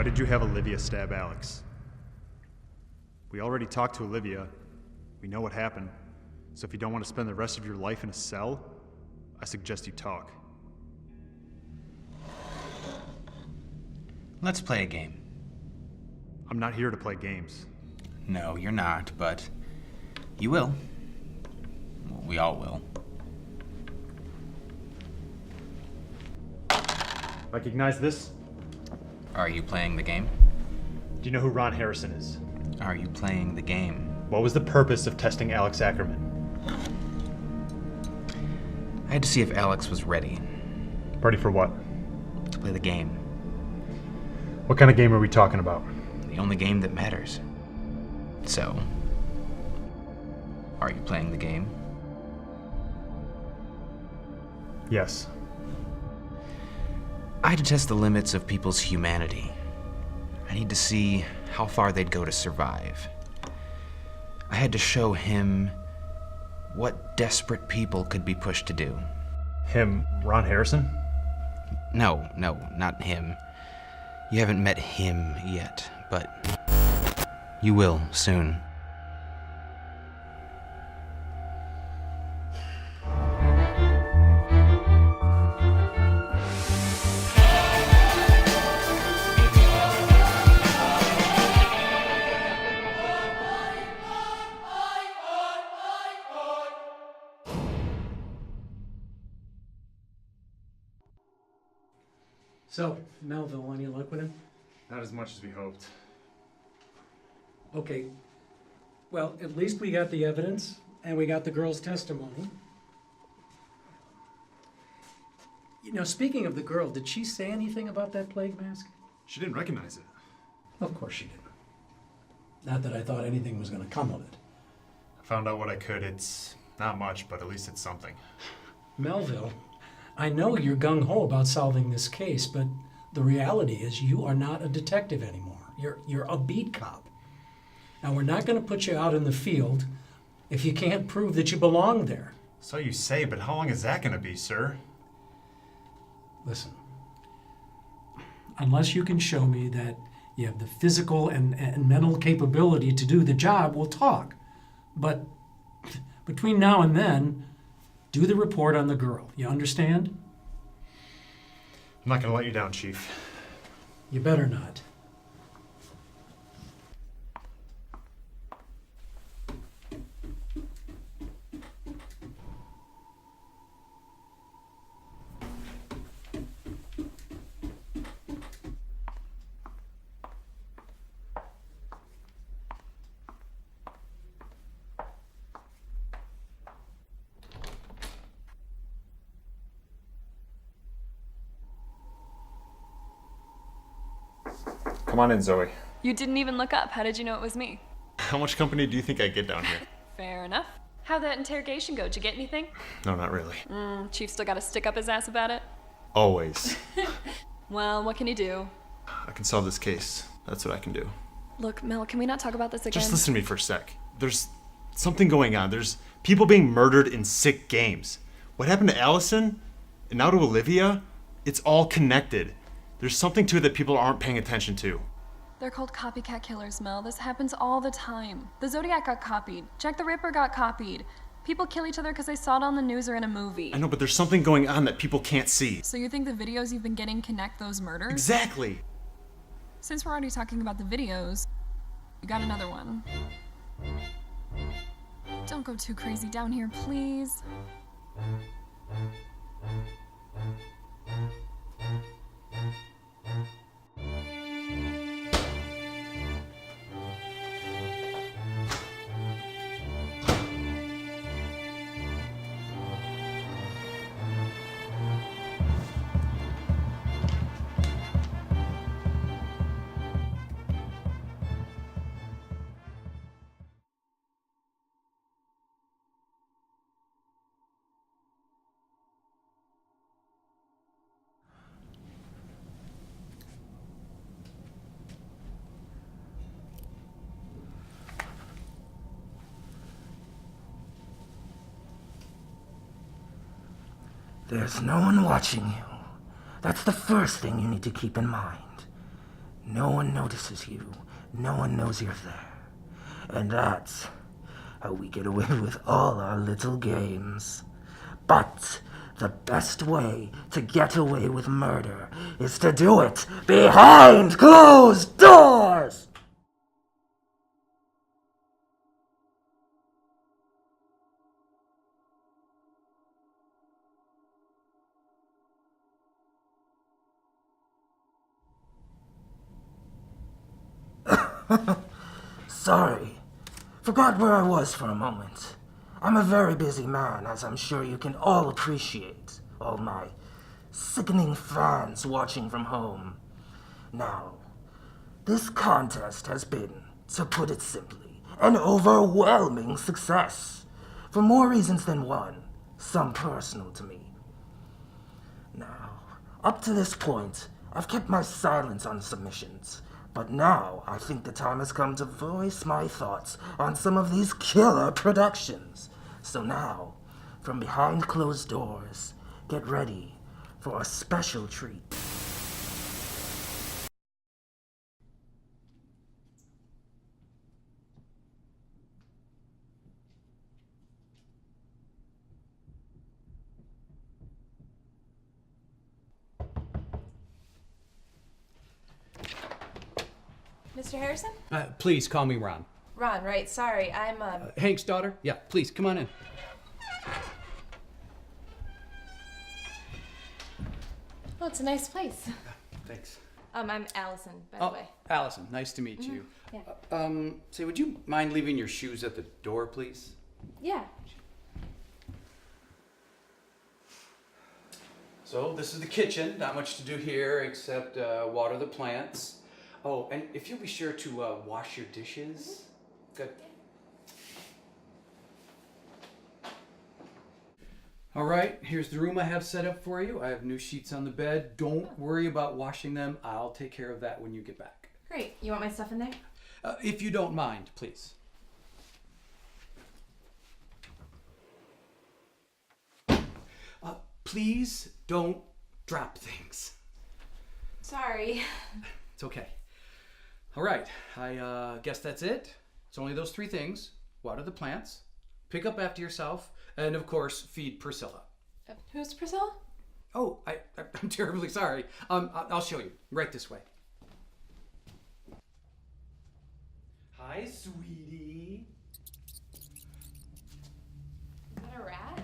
Why did you have Olivia stab Alex? We already talked to Olivia. We know what happened. So if you don't want to spend the rest of your life in a cell, I suggest you talk. Let's play a game. I'm not here to play games. No, you're not, but you will. Well, we all will. Recognize this? Are you playing the game? Do you know who Ron Harrison is? Are you playing the game? What was the purpose of testing Alex Ackerman? I had to see if Alex was ready Ready for what? to play the game. What kind of game are we talking about? The only game that matters. So, are you playing the game? Yes. I had to test the limits of people's humanity. I need to see how far they'd go to survive. I had to show him what desperate people could be pushed to do. Him, Ron Harrison? No, not him. You haven't met him yet, but you will soon. So, Melville, any luck with him? Not as much as we hoped. Okay. Well, at least we got the evidence, and we got the girl's testimony. You know, speaking of the girl, did she say anything about that plague mask? She didn't recognize it. Of course she didn't. Not that I thought anything was going to come of it. I found out what I could. It's not much, but at least it's something. Melville, I know you're gung-ho about solving this case, but the reality is you are not a detective anymore. You're a beat cop. Now, we're not going to put you out in the field if you can't prove that you belong there. So you say, but how long is that going to be, sir? Listen, unless you can show me that you have the physical and mental capability to do the job, we'll talk. But between now and then, do the report on the girl. You understand? I'm not going to let you down, Chief. You better not. Come on in, Zoe. You didn't even look up. How did you know it was me? How much company do you think I get down here? Fair enough. How'd that interrogation go? Did you get anything? No, not really. Chief still got to stick up his ass about it? Always. Well, what can you do? I can solve this case. That's what I can do. Look, Mel, can we not talk about this again? Just listen to me for a sec. There's something going on. There's people being murdered in sick games. What happened to Allison and now to Olivia? It's all connected. There's something to it that people aren't paying attention to. They're called copycat killers, Mel. This happens all the time. The Zodiac got copied. Jack the Ripper got copied. People kill each other because they saw it on the news or in a movie. I know, but there's something going on that people can't see. So you think the videos you've been getting connect those murders? Exactly. Since we're already talking about the videos, you got another one. Don't go too crazy down here, please. There's no one watching you. That's the first thing you need to keep in mind. No one notices you. No one knows you're there. And that's how we get away with all our little games. But the best way to get away with murder is to do it behind closed doors! Sorry. Forgot where I was for a moment. I'm a very busy man, as I'm sure you can all appreciate. All my sickening fans watching from home. Now, this contest has been, to put it simply, an overwhelming success. For more reasons than one, some personal to me. Now, up to this point, I've kept my silence on submissions. But now, I think the time has come to voice my thoughts on some of these killer productions. So now, from behind closed doors, get ready for a special treat. Mr. Harrison? Please call me Ron. Ron, right. Sorry, I'm, Hank's daughter? Yeah, please, come on in. Oh, it's a nice place. Thanks. I'm Allison, by the way. Allison, nice to meet you. Yeah. Say, would you mind leaving your shoes at the door, please? Yeah. So, this is the kitchen. Not much to do here except water the plants. Oh, and if you'll be sure to wash your dishes. Good. All right, here's the room I have set up for you. I have new sheets on the bed. Don't worry about washing them. I'll take care of that when you get back. Great. You want my stuff in there? If you don't mind, please. Please don't drop things. Sorry. It's okay. All right, I guess that's it. It's only those three things. Water the plants, pick up after yourself, and of course, feed Priscilla. Who's Priscilla? Oh, I'm terribly sorry. I'll show you. Right this way. Hi, sweetie. Is that a rat?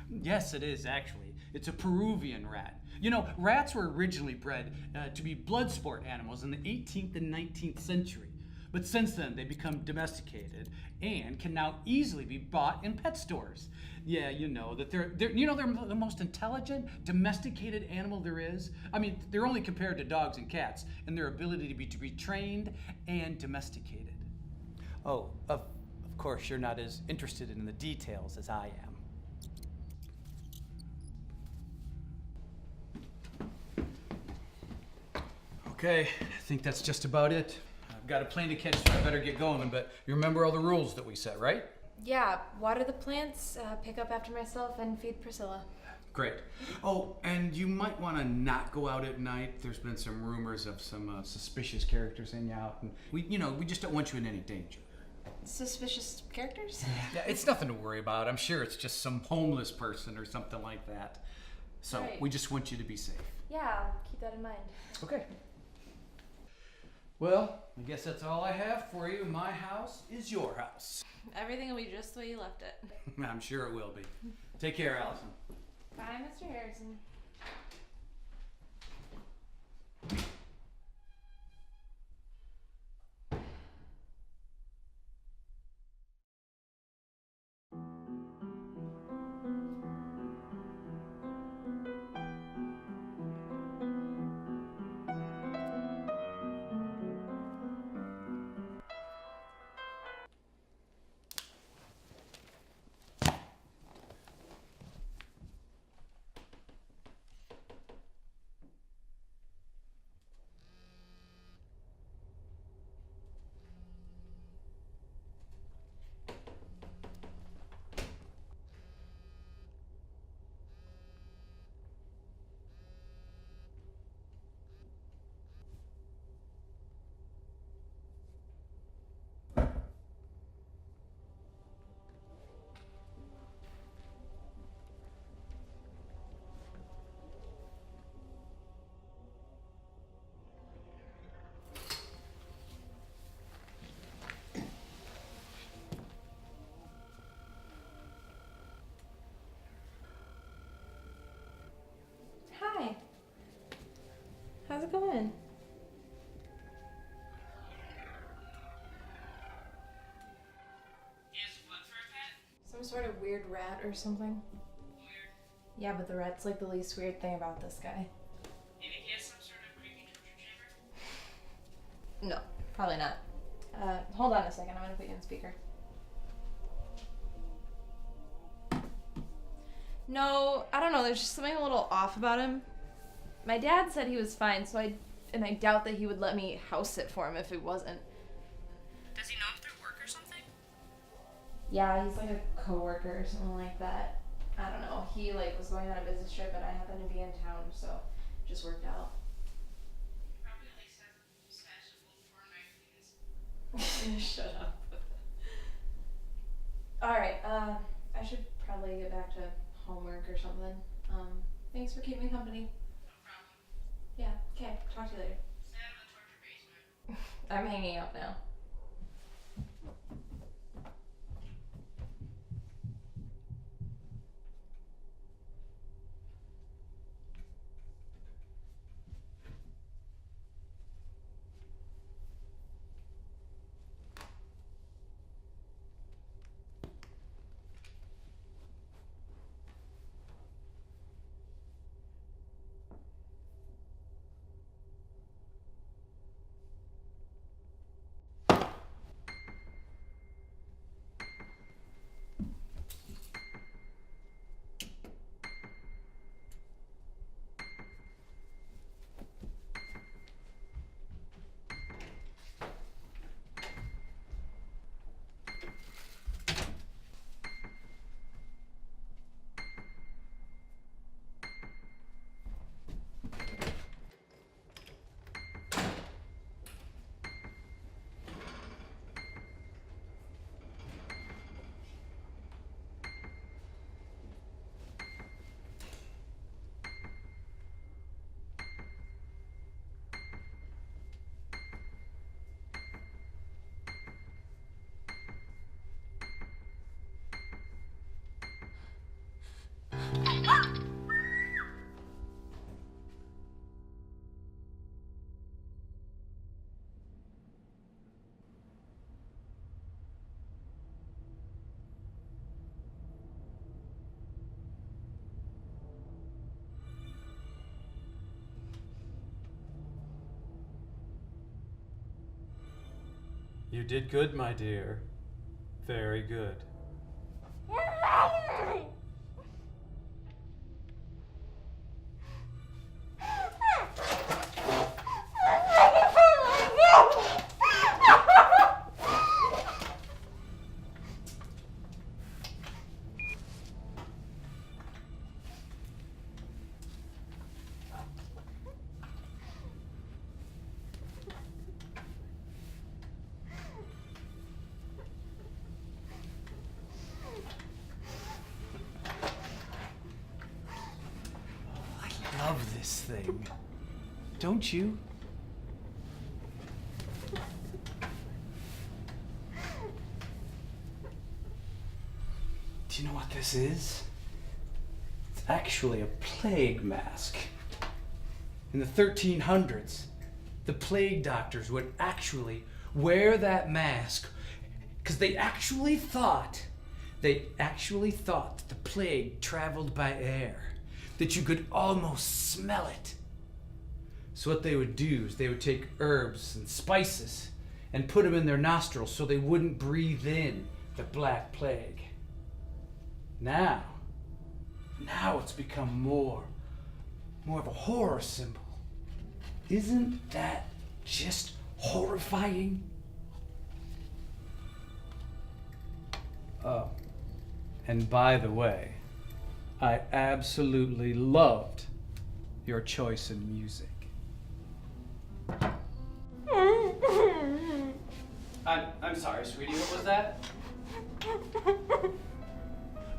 Yes, it is actually. It's a Peruvian rat. You know, rats were originally bred to be blood sport animals in the 18th and 19th century. But since then, they've become domesticated and can now easily be bought in pet stores. Yeah, you know that they're the most intelligent, domesticated animal there is. I mean, they're only compared to dogs and cats in their ability to be trained and domesticated. Oh, of course, you're not as interested in the details as I am. Okay, I think that's just about it. I've got a plane to catch, so I better get going, but you remember all the rules that we set, right? Yeah, water the plants, pick up after myself, and feed Priscilla. Great. Oh, and you might want to not go out at night. There's been some rumors of some suspicious characters hanging out, and we just don't want you in any danger. Suspicious characters? Yeah, it's nothing to worry about. I'm sure it's just some homeless person or something like that. So Right. we just want you to be safe. Yeah, I'll keep that in mind. Okay. Well, I guess that's all I have for you. My house is your house. Everything will be just the way you left it. I'm sure it will be. Take care, Allison. Bye, Mr. Harrison. it going? Some sort of weird rat or something? Weird. Yeah, but the rat's like the least weird thing about this guy. Maybe he has some sort of creepy torture chamber? No, probably not. Hold on a second, I'm gonna put you on speaker. No, I don't know, there's just something a little off about him. My dad said he was fine, so I doubt that he would let me house sit for him if he wasn't. Does he know him through work or something? Yeah, he's like a coworker or something like that. I don't know. He like was going on a business trip and I happened to be in town, so it just worked out. Probably at least has a stash of old porn magazines. Shut up. Alright, I should probably get back to homework or something. Thanks for keeping me company. No problem. Yeah, okay, talk to you later. Stay out of the torture basement. I'm hanging out now. You did good, my dear. Very good. I love this thing. Don't you? Do you know what this is? It's actually a plague mask. In the 1300s, the plague doctors would actually wear that mask because they actually thought that the plague traveled by air, that you could almost smell it. So what they would do is they would take herbs and spices and put them in their nostrils so they wouldn't breathe in the Black Plague. Now it's become more of a horror symbol. Isn't that just horrifying? Oh, and by the way, I absolutely loved your choice in music. I'm sorry, sweetie, what was that?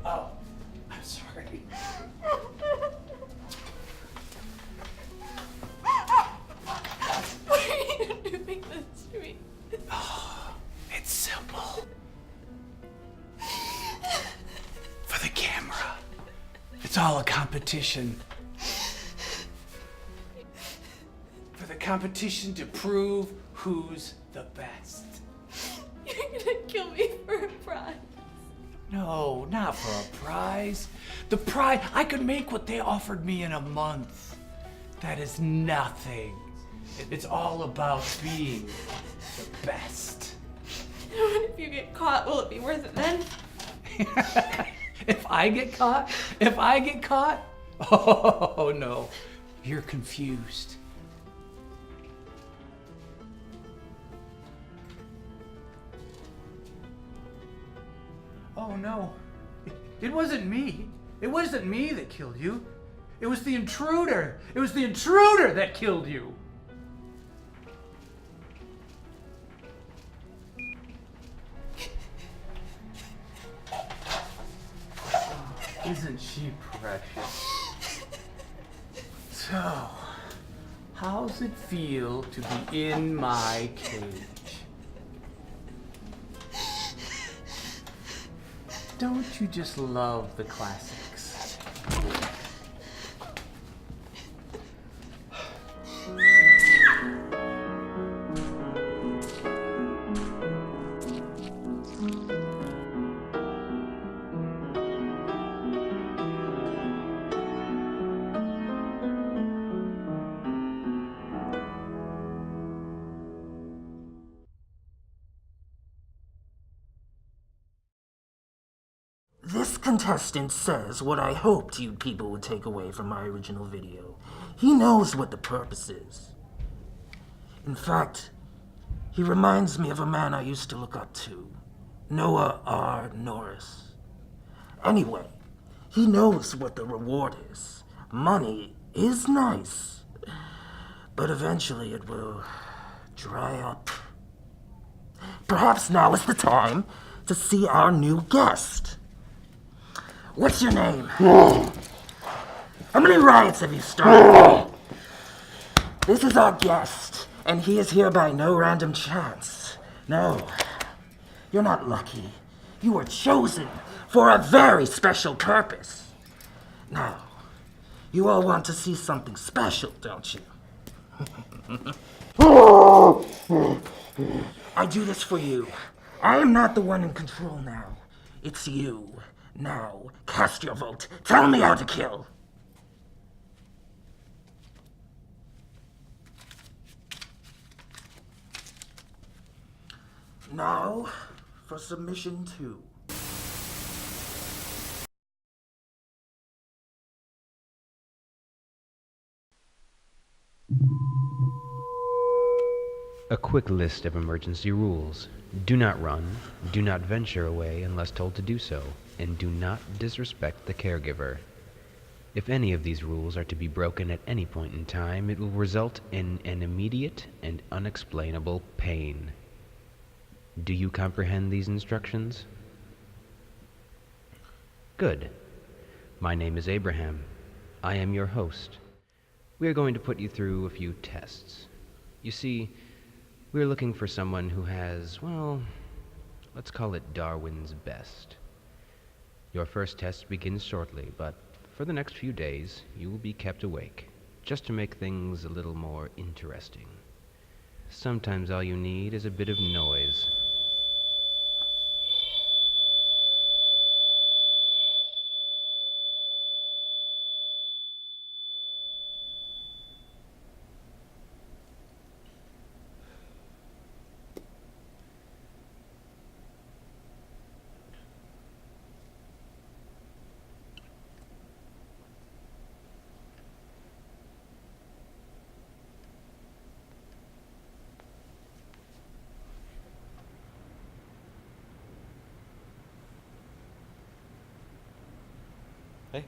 Oh, I'm sorry. Why are you doing this to me? Oh, it's simple. For the camera. It's all a competition. For competition to prove who's the best. You're gonna kill me for a prize. No, not for a prize. The prize, I could make what they offered me in a month. That is nothing. It's all about being the best. What if you get caught? Will it be worth it then? If I get caught? Oh no, you're confused. Oh no, it wasn't me. It wasn't me that killed you. It was the intruder. It was the intruder that killed you. Isn't she precious? So, how's it feel to be in my cage? Don't you just love the classics? This contestant says what I hoped you people would take away from my original video. He knows what the purpose is. In fact, he reminds me of a man I used to look up to, Noah R. Norris. Anyway, he knows what the reward is. Money is nice, but eventually it will dry up. Perhaps now is the time to see our new guest. What's your name? How many riots have you started? This is our guest, and he is here by no random chance. No, you're not lucky. You were chosen for a very special purpose. Now, you all want to see something special, don't you? I do this for you. I am not the one in control now. It's you. Now, cast your vote. Tell me how to kill. Now, for submission 2. A quick list of emergency rules. Do not run, do not venture away unless told to do so, and do not disrespect the caregiver. If any of these rules are to be broken at any point in time, it will result in an immediate and unexplainable pain. Do you comprehend these instructions? Good. My name is Abraham. I am your host. We are going to put you through a few tests. You see, we're looking for someone who has, well, let's call it Darwin's best. Your first test begins shortly, but for the next few days, you will be kept awake, just to make things a little more interesting. Sometimes all you need is a bit of noise. Hey,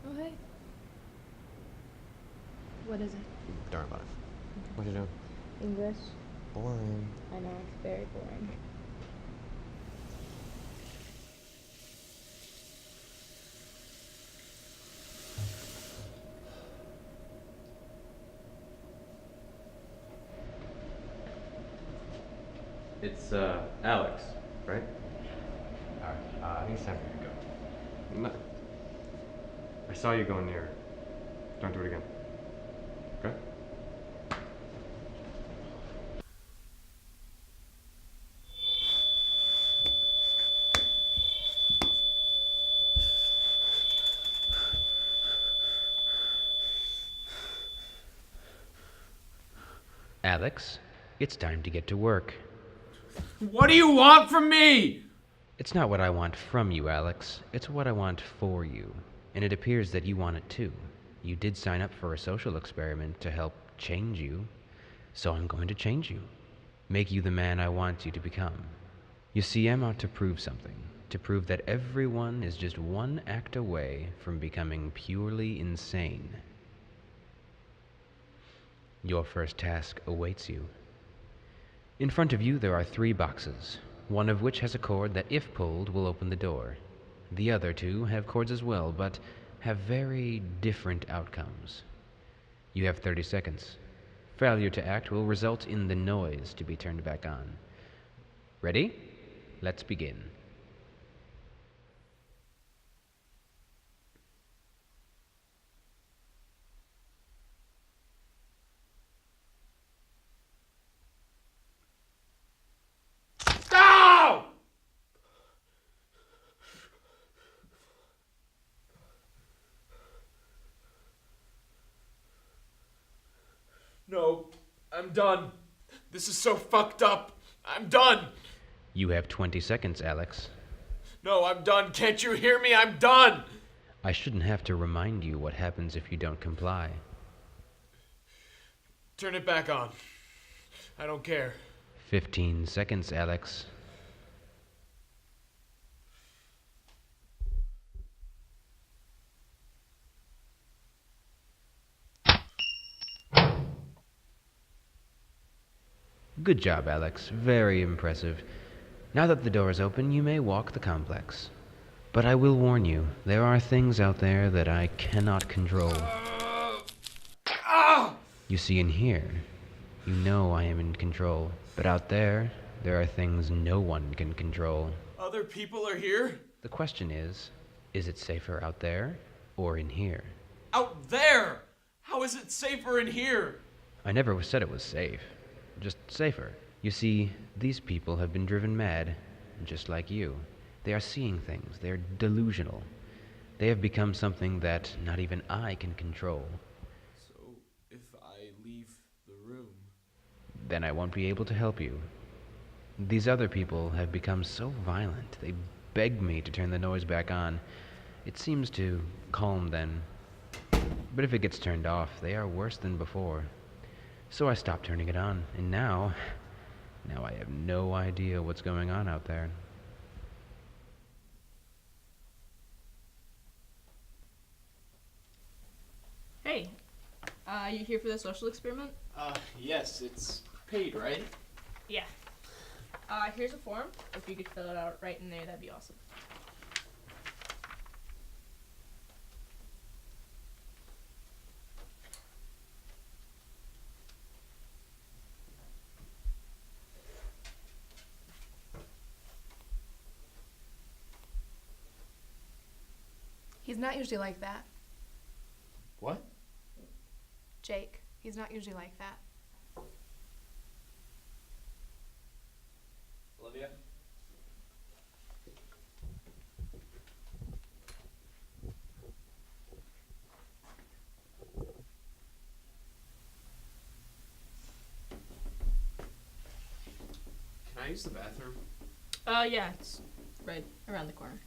Oh, hey. What is it? darn about it. What you doing? English? Boring. I know, it's very boring. It's, Alex, right? Alright, I think it's time for you to go. No. I saw you going near. Don't do it again. Okay? Alex, it's time to get to work. What do you want from me? It's not what I want from you, Alex. It's what I want for you. And it appears that you want it too. You did sign up for a social experiment to help change you. So I'm going to change you. Make you the man I want you to become. You see, I'm out to prove something. To prove that everyone is just one act away from becoming purely insane. Your first task awaits you. In front of you there are 3 boxes, one of which has a cord that, if pulled, will open the door. The other 2 have cords as well, but have very different outcomes. You have 30 seconds. Failure to act will result in the noise to be turned back on. Ready? Let's begin. No! No, I'm done. This is so fucked up. I'm done. You have 20 seconds, Alex. No, I'm done. Can't you hear me? I'm done. I shouldn't have to remind you what happens if you don't comply. Turn it back on. I don't care. 15 seconds, Alex. Good job, Alex. Very impressive. Now that the door is open, you may walk the complex. But I will warn you, there are things out there that I cannot control. You see, in here, you know I am in control. But out there are things no one can control. Other people are here? The question is it safer out there or in here? Out there! How is it safer in here? I never said it was safe. Just safer. You see, these people have been driven mad, just like you. They are seeing things. They are delusional. They have become something that not even I can control. So, if I leave the room... Then I won't be able to help you. These other people have become so violent. They beg me to turn the noise back on. It seems to calm them. But if it gets turned off, they are worse than before. So I stopped turning it on, and now I have no idea what's going on out there. Hey, you here for the social experiment? Yes, it's paid, right? Yeah. Here's a form. If you could fill it out right in there, that'd be awesome. He's not usually like that. What? Jake. He's not usually like that. Olivia? Can I use the bathroom? Yeah, it's right around the corner.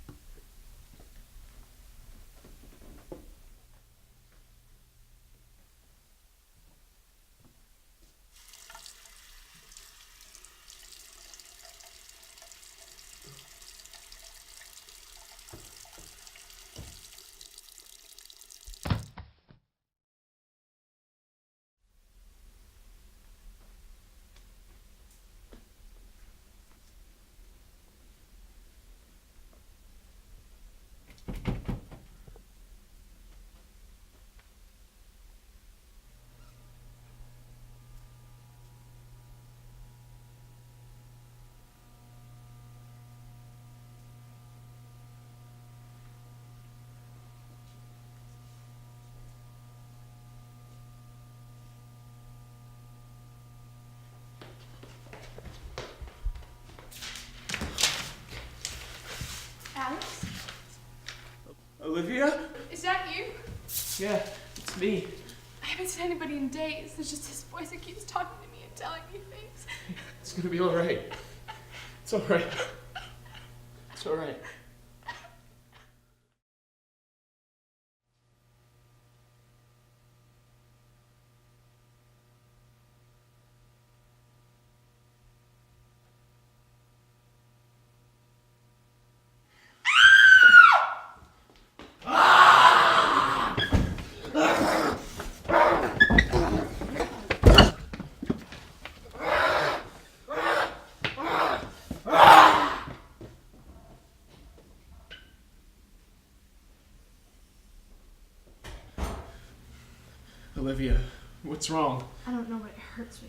Alex? Olivia? Is that you? Yeah, it's me. I haven't seen anybody in days. There's just his voice that keeps talking to me. telling me things. It's gonna be alright. It's alright. It's alright. Olivia, what's wrong? I don't know, but it hurts me.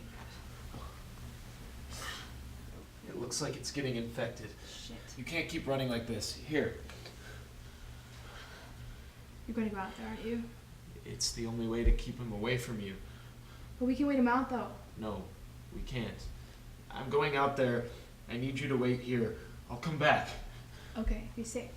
It looks like it's getting infected. Shit. You can't keep running like this. Here. You're going to go out there, aren't you? It's the only way to keep him away from you. But we can wait him out, though. No, we can't. I'm going out there. I need you to wait here. I'll come back. Okay, be safe.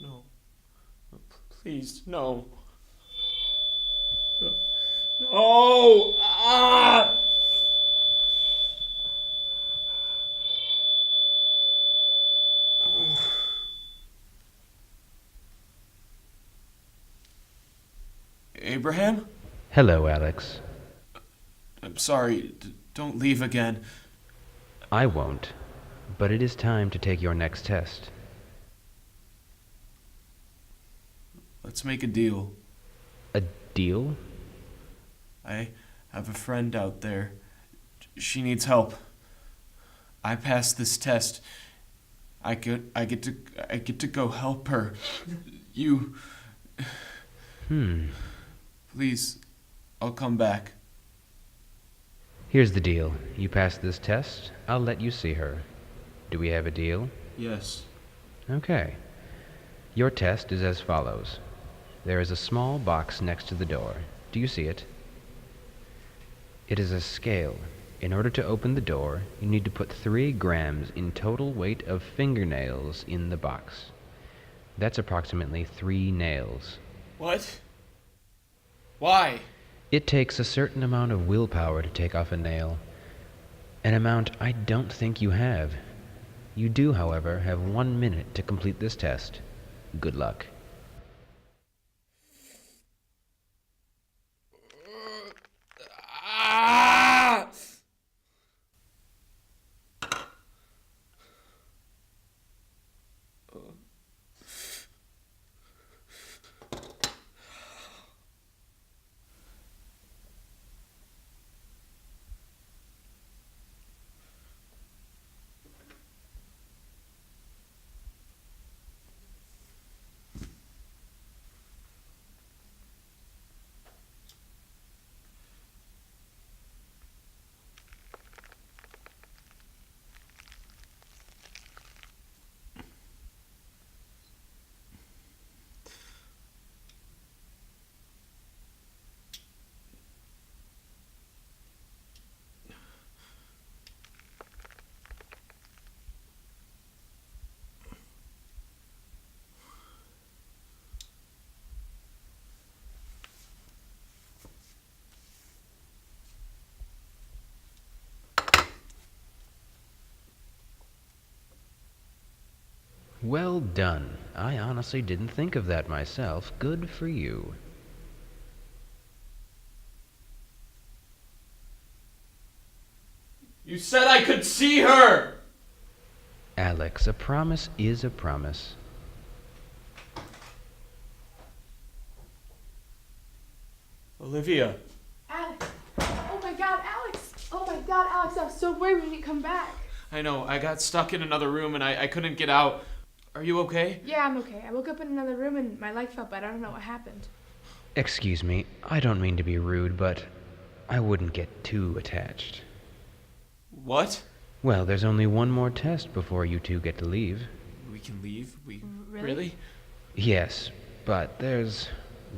No. Please, no. No! Ah! Abraham? Hello, Alex. I'm sorry. Don't leave again. I won't, but it is time to take your next test. Let's make a deal. A deal? I have a friend out there. She needs help. I passed this test. I get to go help her. You. Please, I'll come back. Here's the deal. You pass this test, I'll let you see her. Do we have a deal? Yes. Okay. Your test is as follows. There is a small box next to the door. Do you see it? It is a scale. In order to open the door, you need to put 3 grams in total weight of fingernails in the box. That's approximately 3 nails. What? Why? It takes a certain amount of willpower to take off a nail. An amount I don't think you have. You do, however, have 1 minute to complete this test. Good luck. Ah! Well done. I honestly didn't think of that myself. Good for you. You said I could see her! Alex, a promise is a promise. Olivia. Alex! Oh my god, Alex! Oh my god, Alex, I was so worried when you come back. I know, I got stuck in another room and I couldn't get out. Are you okay? Yeah, I'm okay. I woke up in another room and my leg felt bad. I don't know what happened. Excuse me, I don't mean to be rude, but I wouldn't get too attached. What? Well, there's only one more test before you two get to leave. We can leave? Really? Yes, but there's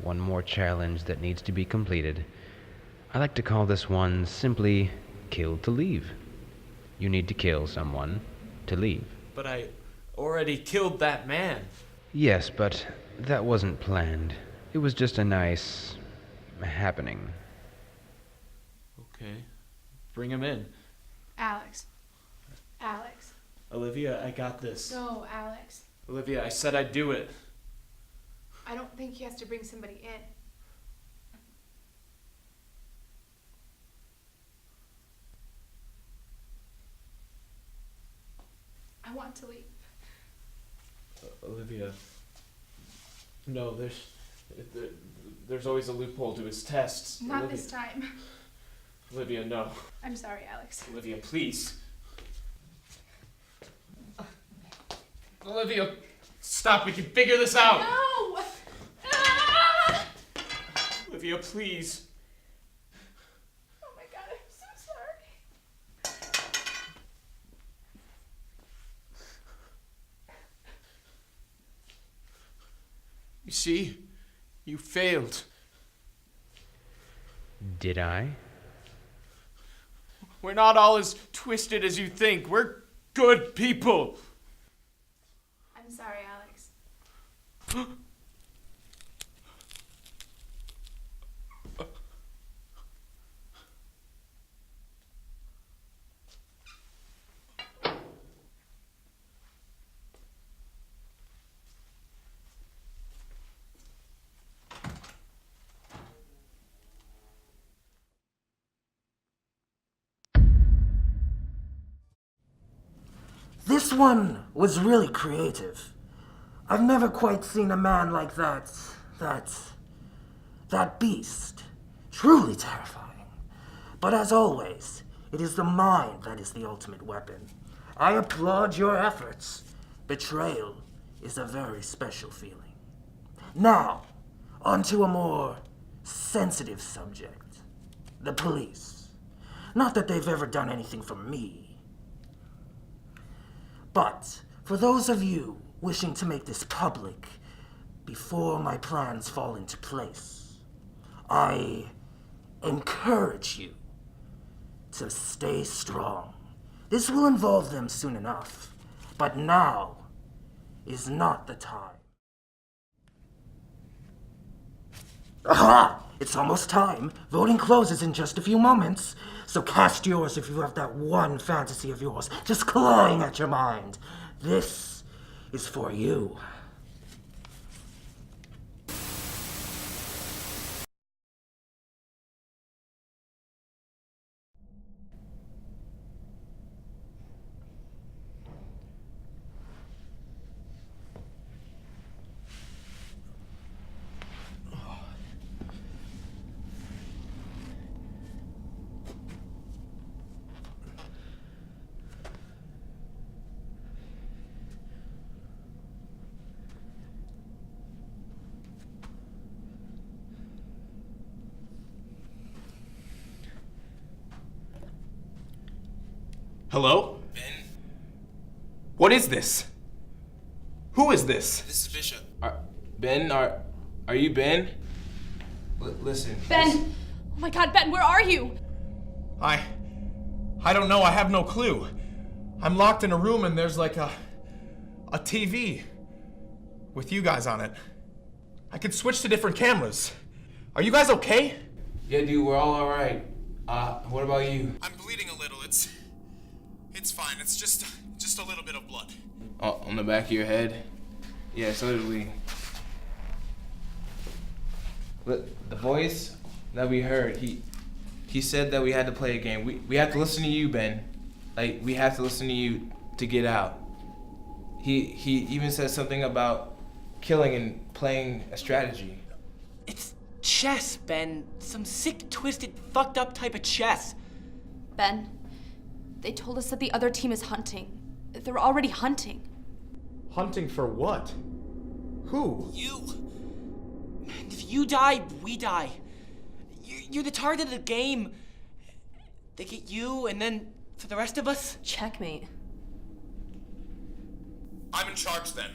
one more challenge that needs to be completed. I like to call this one simply kill to leave. You need to kill someone to leave. But I already killed that man. Yes, but that wasn't planned. It was just a nice happening. Okay. Bring him in. Alex. Alex. Olivia, I got this. No, Alex. Olivia, I said I'd do it. I don't think he has to bring somebody in. I want to leave. Olivia. No, there's always a loophole to his tests. Not Olivia. this time. Olivia, no. I'm sorry, Alex. Olivia, please. Olivia, stop. We can figure this out. No! Ah! Olivia, please. Oh my god, I'm so sorry. You see? You failed. Did I? We're not all as twisted as you think. We're good people. I'm sorry, Alex. This one was really creative. I've never quite seen a man like that beast. Truly terrifying. But as always, it is the mind that is the ultimate weapon. I applaud your efforts. Betrayal is a very special feeling. Now, onto a more sensitive subject. The police. Not that they've ever done anything for me. But for those of you wishing to make this public before my plans fall into place, I encourage you to stay strong. This will involve them soon enough, but now is not the time. Aha! It's almost time. Voting closes in just a few moments. So cast yours if you have that one fantasy of yours just clawing at your mind. This is for you. Hello? Ben? What is this? Who is this? This is Bishop. Ben, are you Ben? Listen. Ben! Oh my god, Ben, where are you? I don't know. I have no clue. I'm locked in a room and there's like a TV with you guys on it. I could switch to different cameras. Are you guys okay? Yeah, dude, we're all alright. What about you? I'm bleeding a little. It's fine. It's just a little bit of blood. on the back of your head. Yeah, so did we. But the voice that we heard, he said that we had to play a game. We have to listen to you, Ben. Like, we have to listen to you to get out. He even said something about killing and playing a strategy. It's chess, Ben. Some sick, twisted, fucked up type of chess. Ben, they told us that the other team is hunting. They're already hunting. Hunting for what? Who? You. And if you die, we die. You're the target of the game. They get you, and then for the rest of us? Checkmate. I'm in charge then.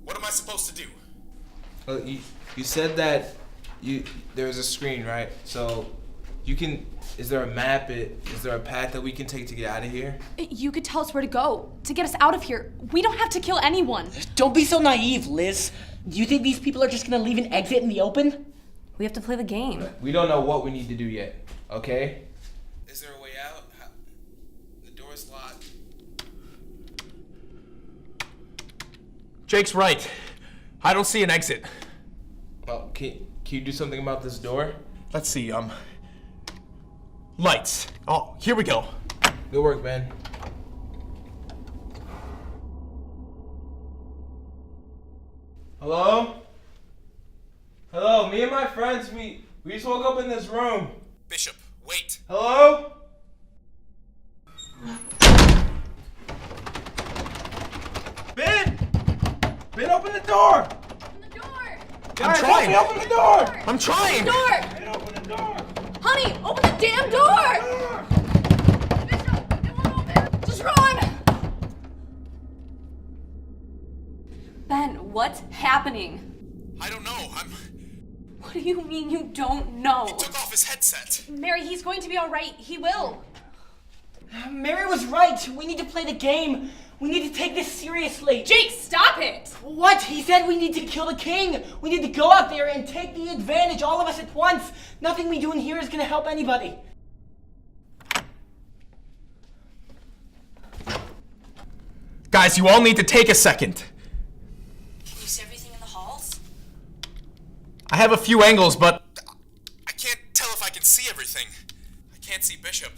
What am I supposed to do? Well, you said that there was a screen, right? So you can. Is there a map? Is there a path that we can take to get out of here? You could tell us where to go, to get us out of here. We don't have to kill anyone. Don't be so naive, Liz. Do you think these people are just gonna leave an exit in the open? We have to play the game. We don't know what we need to do yet, okay? Is there a way out? The door's locked. Jake's right. I don't see an exit. Well, can you do something about this door? Let's see, lights. Oh, here we go. Good work, Ben. Hello? Hello, me and my friends, we just woke up in this room. Bishop, wait. Hello? Ben! Ben, open the door! I'm trying. Help me open the door! I'm trying. Ben, open the door! Honey, open the damn door! Bishop, it won't open! Just run! Ben, what's happening? I don't know. What do you mean you don't know? He took off his headset. Mary, he's going to be all right. He will. Mary was right. We need to play the game. We need to take this seriously. Jake, stop it! What? He said we need to kill the king. We need to go out there and take the advantage, all of us at once. Nothing we do in here is going to help anybody. Guys, you all need to take a second. Can you see everything in the halls? I have a few angles, but I can't tell if I can see everything. I can't see Bishop.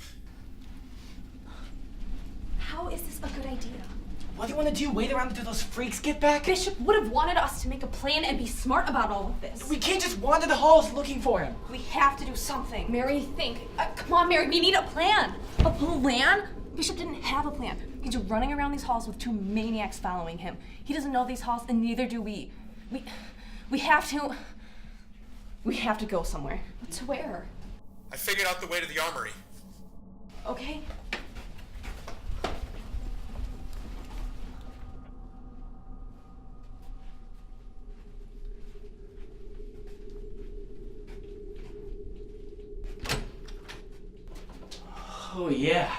How is this a good idea? What do you want to do? Wait around until those freaks get back? Bishop would have wanted us to make a plan and be smart about all of this. We can't just wander the halls looking for him. We have to do something. Mary, think. Come on, Mary, we need a plan. A plan? Bishop didn't have a plan. He's running around these halls with two maniacs following him. He doesn't know these halls, and neither do we. We have to. We have to go somewhere. To where? I figured out the way to the armory. Okay. Oh, yeah.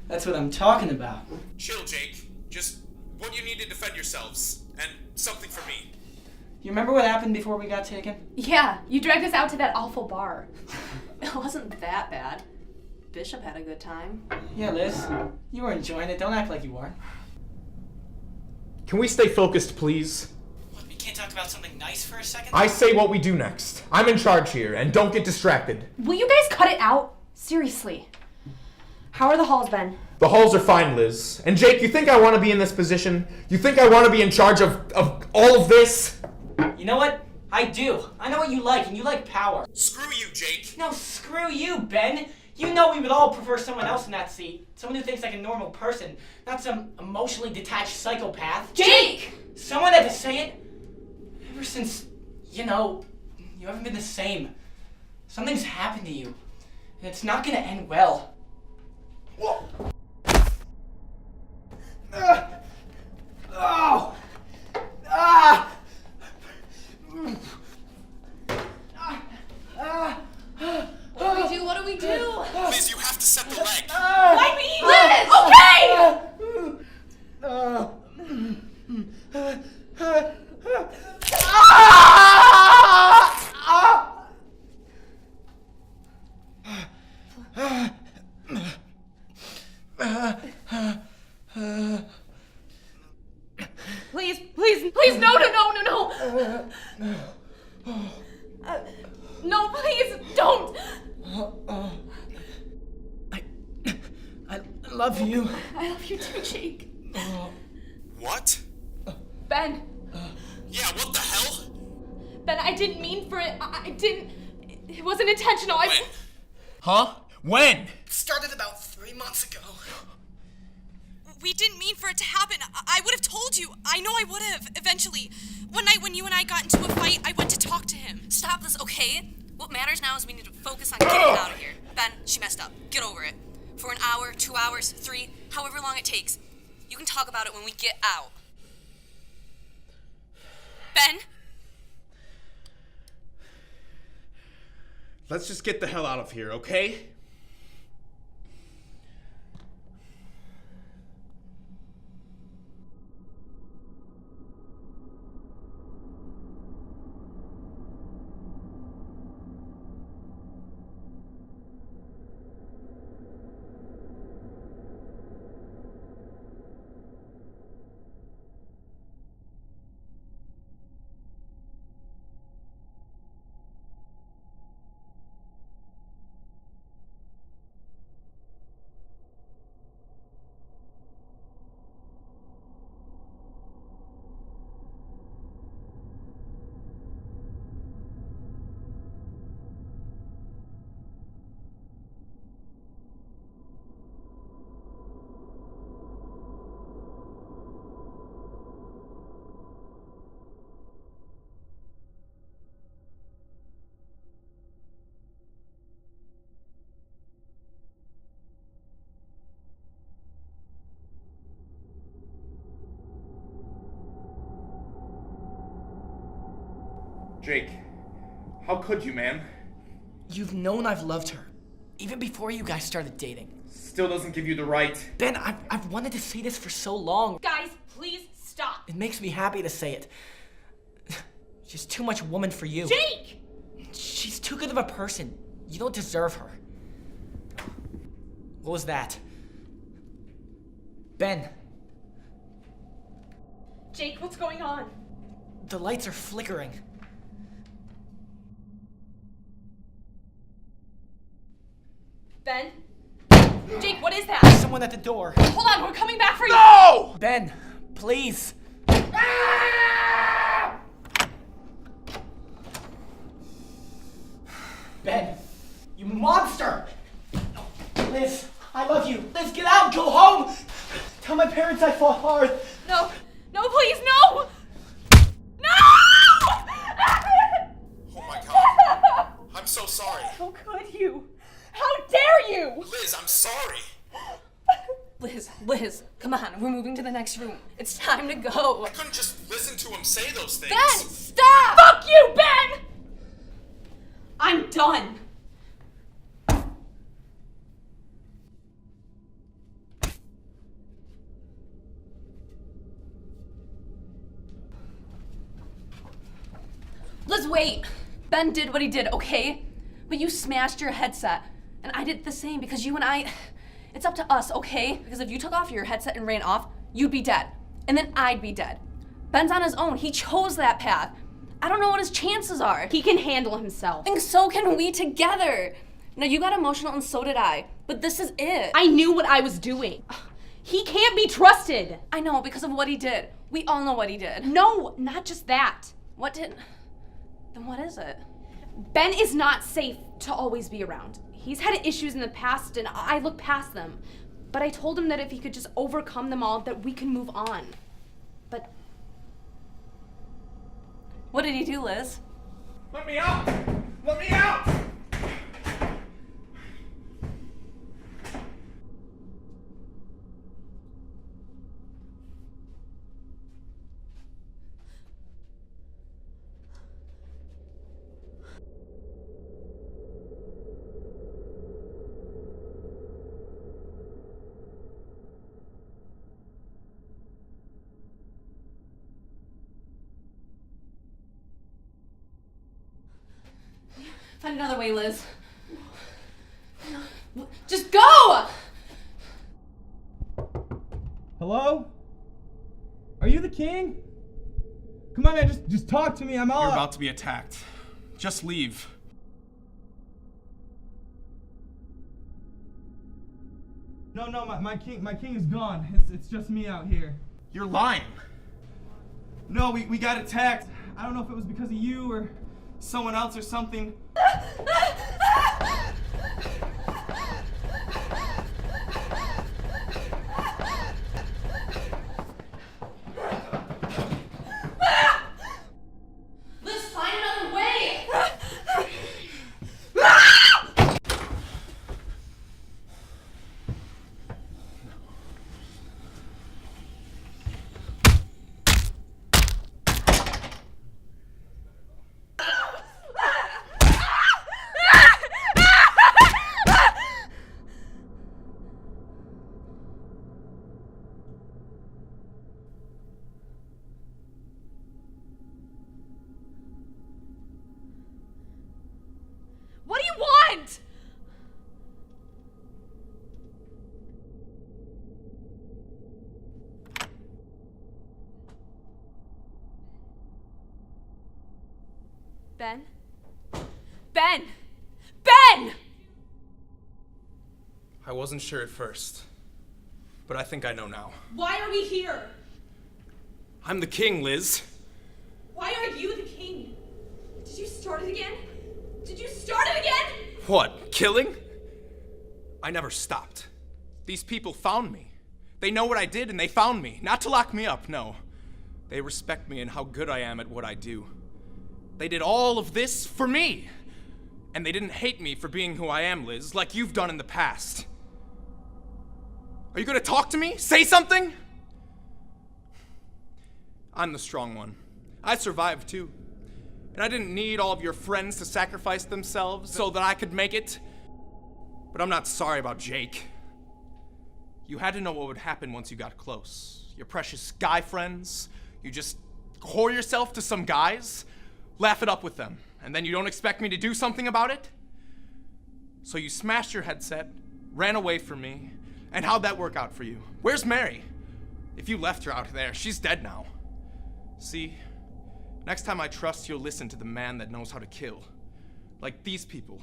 That's what I'm talking about. Chill, Jake. Just what you need to defend yourselves. And something for me. You remember what happened before we got taken? Yeah, you dragged us out to that awful bar. It wasn't that bad. Bishop had a good time. Yeah, Liz. You were enjoying it. Don't act like you weren't. can we stay focused, please? What, we can't talk about something nice for a second? I say what we do next. I'm in charge here, and don't get distracted. Will you guys cut it out? Seriously. How are the halls, Ben? The halls are fine, Liz. And Jake, you think I want to be in this position? You think I want to be in charge of all of this? You know what? I do. I know what you like, and you like power. Screw you, Jake. No, screw you, Ben. You know we would all prefer someone else in that seat. Someone who thinks like a normal person, not some emotionally detached psychopath. Jake! Someone had to say it. Ever since, you haven't been the same. Something's happened to you, and it's not gonna end well. Whoa. Oh! Ah! What do we do? Liz, you have to set the leg. Why me? Liz! No, no, no, no, no. No, please, don't. I love you. I love you too, Jake. What? Ben. Yeah, what the hell? Ben, I didn't mean for it. I didn't. It wasn't intentional. When? Huh? When? It started about 3 months ago. We didn't mean for it to happen. I would have told you. I know I would have, eventually. One night when you and I got into a fight, I went to talk to him. Stop this, okay? What matters now is we need to focus on getting out of here. Ben, she messed up. Get over it. For an hour, 2 hours, 3, however long it takes. You can talk about it when we get out. Ben? Let's just get the hell out of here, okay? Jake, how could you, man? You've known I've loved her, even before you guys started dating. Still doesn't give you the right. Ben, I've wanted to say this for so long. Guys, please stop. It makes me happy to say it. She's too much woman for you. Jake! She's too good of a person. You don't deserve her. What was that? Ben. Jake, what's going on? The lights are flickering. Ben? Jake, what is that? Someone at the door. Hold on, we're coming back for you. No! Ben, please. Ben, you monster! Liz, I love you. Liz, get out, go home! Tell my parents I fought hard. No, no, please, no! No! Oh my god. I'm so sorry. How could you? How dare you? Liz, I'm sorry. Liz, come on, we're moving to the next room. It's time to go. I couldn't just listen to him say those things. Ben, stop! Fuck you, Ben! I'm done. Liz, wait. Ben did what he did, okay? But you smashed your headset. And I did the same because you and I... It's up to us, okay? Because if you took off your headset and ran off, you'd be dead. And then I'd be dead. Ben's on his own. He chose that path. I don't know what his chances are. He can handle himself. And so can we together. Now, you got emotional and so did I. But this is it. I knew what I was doing. He can't be trusted. I know, because of what he did. We all know what he did. No, not just that. What did... Then what is it? Ben is not safe to always be around. He's had issues in the past and I look past them. But I told him that if he could just overcome them all, that we can move on. But... What did he do, Liz? Let me out! Let me out! Find another way, Liz. Just go! Hello? Are you the king? Come on, man, just talk to me. I'm all. You're about to be attacked. Just leave. No, my king is gone. It's just me out here. You're lying. No, we got attacked. I don't know if it was because of you or someone else or something. Let's find another way! What do you want? Ben? Ben! Ben! I wasn't sure at first, but I think I know now. Why are we here? I'm the king, Liz. Why are you the king? Did you start it again? Did you start it again? What, killing? I never stopped. These people found me. They know what I did and they found me. Not to lock me up, no. They respect me and how good I am at what I do. They did all of this for me. And they didn't hate me for being who I am, Liz, like you've done in the past. Are you gonna talk to me? Say something? I'm the strong one. I survived too. And I didn't need all of your friends to sacrifice themselves so that I could make it. But I'm not sorry about Jake. You had to know what would happen once you got close. Your precious guy friends, you just whore yourself to some guys, laugh it up with them, and then you don't expect me to do something about it? So you smashed your headset, ran away from me, and how'd that work out for you? Where's Mary? If you left her out there, she's dead now. See? Next time I trust you'll listen to the man that knows how to kill. Like these people,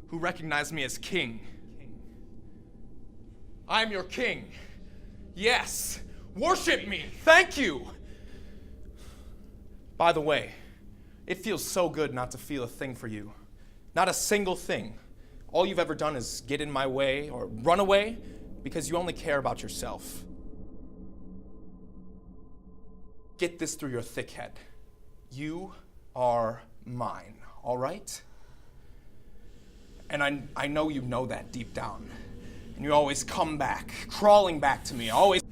who recognize me as king. I'm your king. Yes, worship me, thank you. By the way, it feels so good not to feel a thing for you. Not a single thing. All you've ever done is get in my way or run away because you only care about yourself. Get this through your thick head. You are mine, all right? And I know you know that deep down. And you always come back, crawling back to me, always.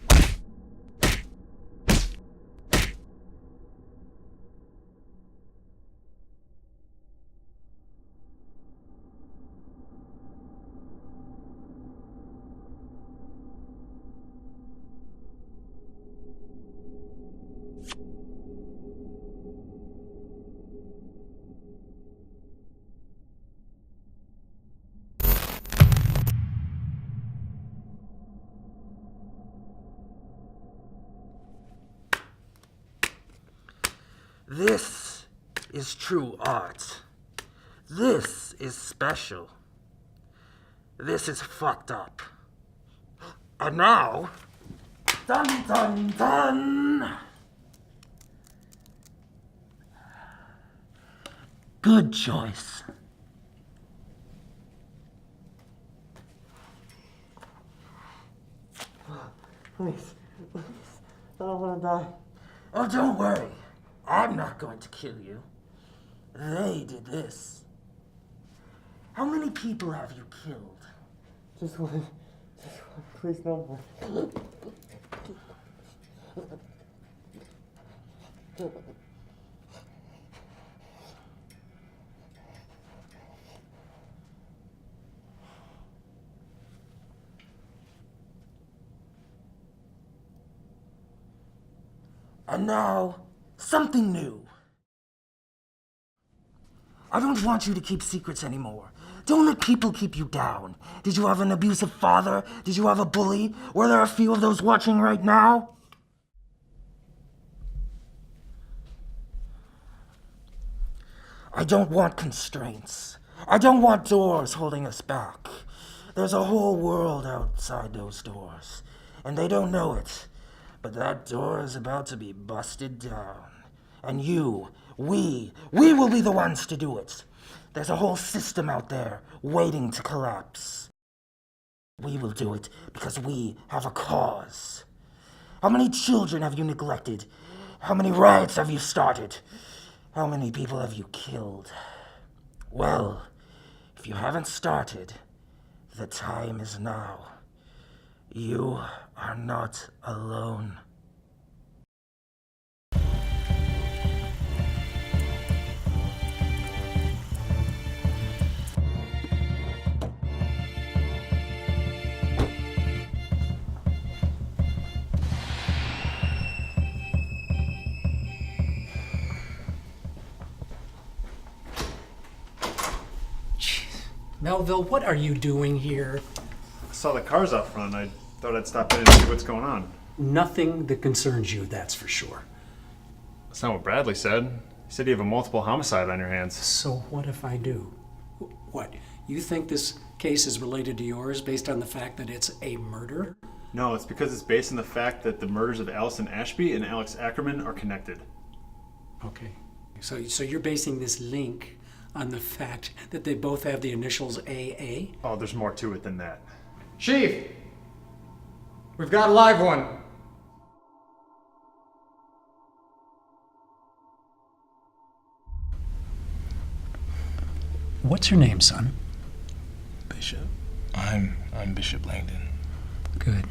This is true art. This is special. This is fucked up. And now, dun dun dun! Good choice. Please, I don't want to die. Oh, don't worry. I'm not going to kill you. They did this. How many people have you killed? Just one. Please, no more. And now, something new. I don't want you to keep secrets anymore. Don't let people keep you down. Did you have an abusive father? Did you have a bully? Were there a few of those watching right now? I don't want constraints. I don't want doors holding us back. There's a whole world outside those doors, and they don't know it. But that door is about to be busted down. And we will be the ones to do it. There's a whole system out there waiting to collapse. We will do it because we have a cause. How many children have you neglected? How many riots have you started? How many people have you killed? Well, if you haven't started, the time is now. You are not alone. Melville, what are you doing here? I saw the cars out front. I thought I'd stop in and see what's going on. Nothing that concerns you, that's for sure. That's not what Bradley said. He said you have a multiple homicide on your hands. So what if I do? What, you think this case is related to yours based on the fact that it's a murder? No, it's because it's based on the fact that the murders of Allison Ashby and Alex Ackerman are connected. Okay. So you're basing this link on the fact that they both have the initials AA? Oh, there's more to it than that. Chief! We've got a live one. What's your name, son? Bishop. I'm Bishop Langdon. Good.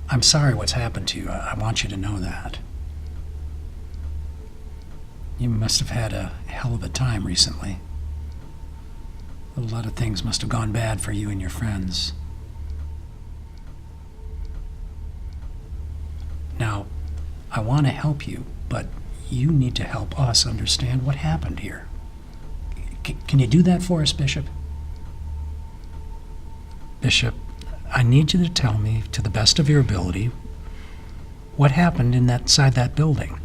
I'm sorry what's happened to you. I want you to know that. You must have had a hell of a time recently. A lot of things must have gone bad for you and your friends. Now, I want to help you, but you need to help us understand what happened here. Can you do that for us, Bishop? Bishop, I need you to tell me, to the best of your ability, what happened inside that building.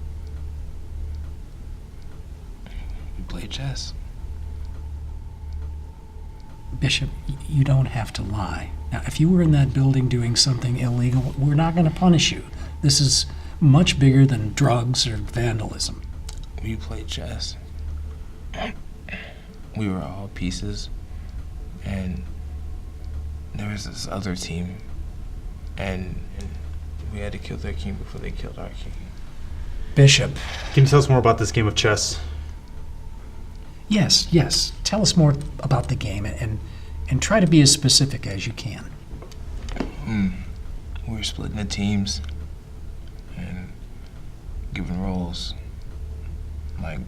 We played chess. Bishop, you don't have to lie. Now, if you were in that building doing something illegal, we're not going to punish you. This is much bigger than drugs or vandalism. We played chess. We were all pieces, and there was this other team, and we had to kill their king before they killed our king. Bishop. Can you tell us more about this game of chess? Yes. Tell us more about the game and try to be as specific as you can. We were split into teams and given roles like